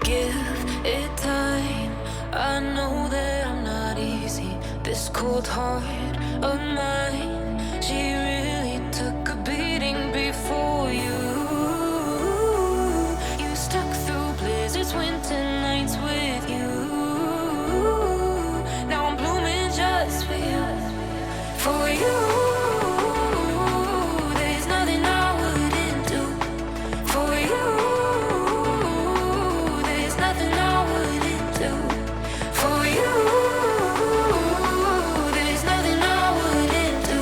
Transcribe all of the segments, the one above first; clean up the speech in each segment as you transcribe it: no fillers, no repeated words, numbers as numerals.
give it time. I know that I'm not easy. This cold heart of mine, she really took a beating before you. You stuck through blizzards, winter nights with you. Now I'm blooming just for you, for you. There's nothing I wouldn't do for you. There's nothing I wouldn't do for you. There's nothing I wouldn't do.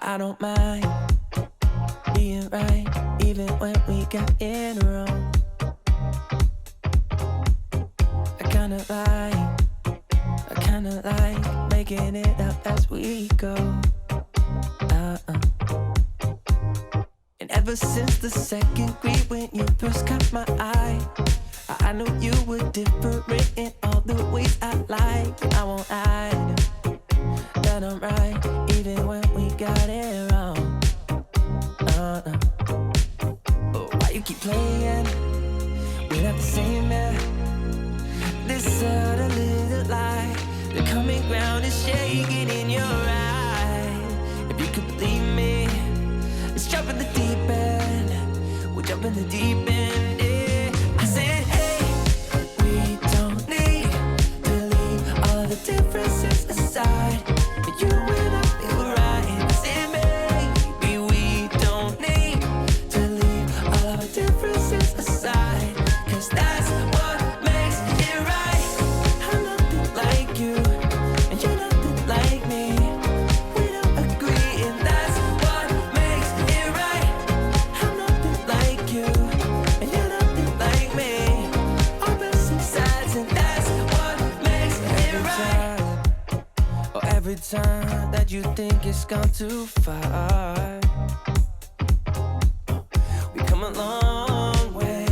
I don't mind being right, even when we got it wrong. I kinda like making it up as we go. And ever since the second grade when you first caught my eye, I knew you were different in all the ways I like. And I won't hide that I'm right, even when we got it wrong. But why you keep playing? We're not the same man. This other little light, the common ground is shaking in your eye. If you could believe me, let's jump in the deep end. We'll jump in the deep end, yeah. I said, hey, we don't need to leave all the differences aside. You and I feel right. I said, maybe we don't need to leave all of our differences aside, 'cause that's what makes it right. I'm nothing like you, and you're nothing like me. We don't agree, and that's what makes it right. I'm nothing like you, and you're nothing like me. Opposite sides, and that's what makes it right. Oh, every time that you think it's gone too far, we come a long way,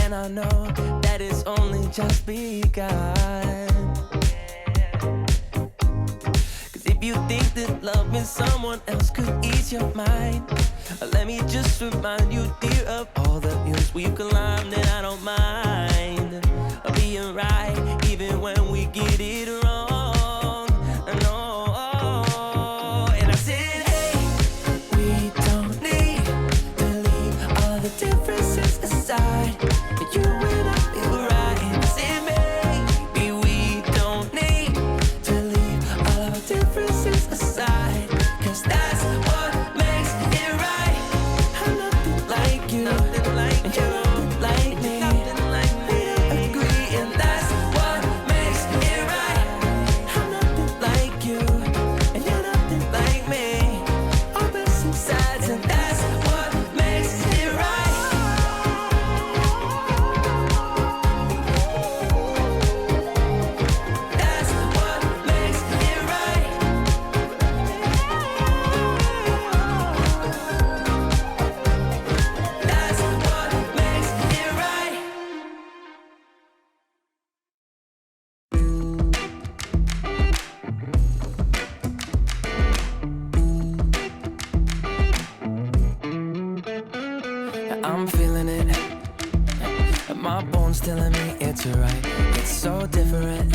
and I know that it's only just begun. 'Cause if you think that loving someone else could ease your mind, let me just remind you, dear, of all the hills we've climbed, and I don't mind being right, even when we get it wrong. No. And I said, hey, we don't need to leave all the differences aside. But you and I feel right. And I said, maybe we don't need to leave all of our differences aside, 'cause that's what makes it right. I'm nothing like you, and you're nothing like me. We don't agree, and that's what makes it right. I'm nothing like you, and you're nothing like me. Opposite sides, and that's what makes it right. That's what makes it right. That's what makes it right. I'm feeling it, my bones telling me it's right. It's so different,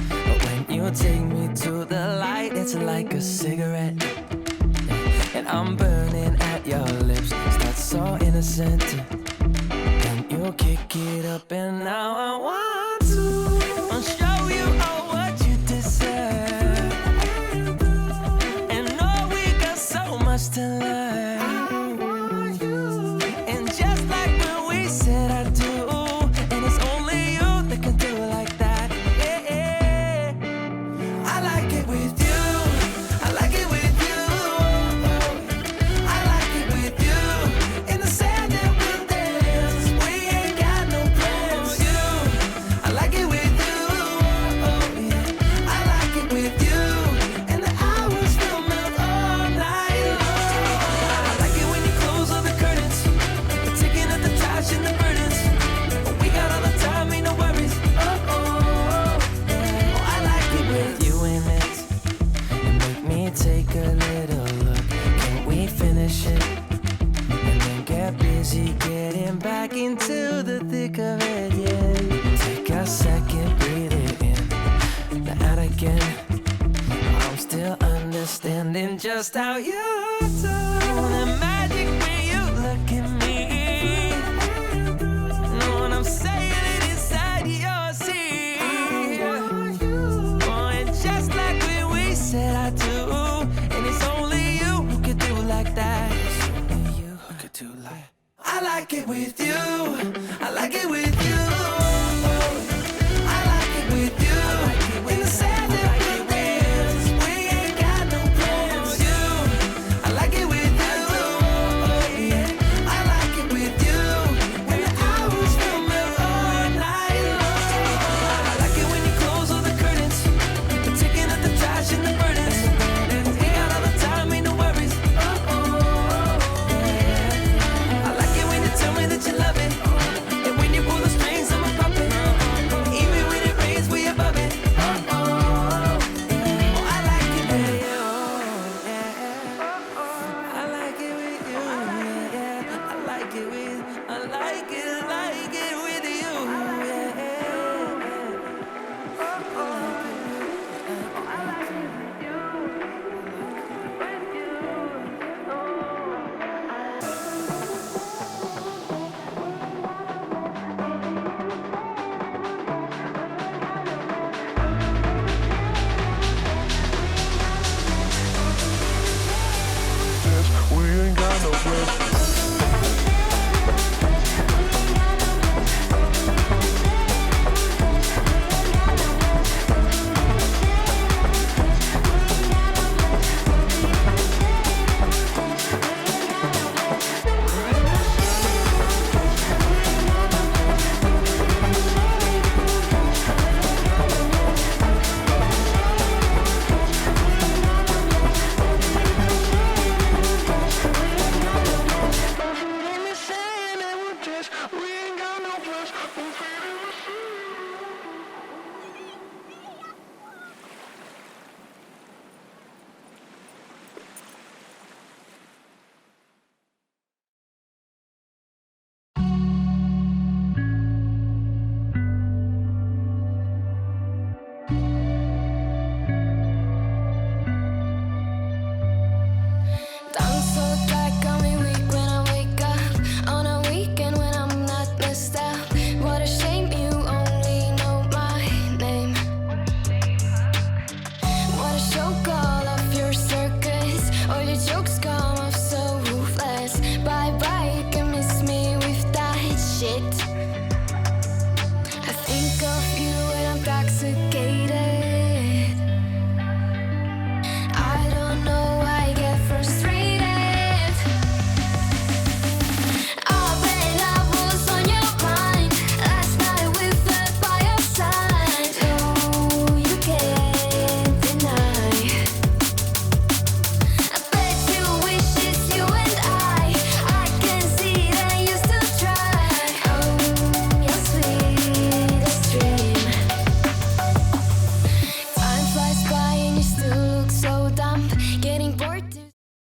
but when you take me to the light, it's like a cigarette. And I'm burning at your lips, start so innocent. Then you kick it up, and now I want to show you all what you deserve. And know we got so much to learn. And just like when we said I do, and it's only you that can do it like that. Yeah. I like it with you. I like it with you. I like it with you. In the sand that we'll dance. We ain't got no plans. You. I like it with you. Yeah. I like it with you. And the hours will melt all night long. I like it when you close all the curtains, taking up the touch and the burdens. We got all the time, ain't no worries. I like it with you in it. And make me take a little look. Can we finish it? And then get busy getting back into the thick of it, yeah. Take a second, breathe it in, now out again. I'm still understanding just how you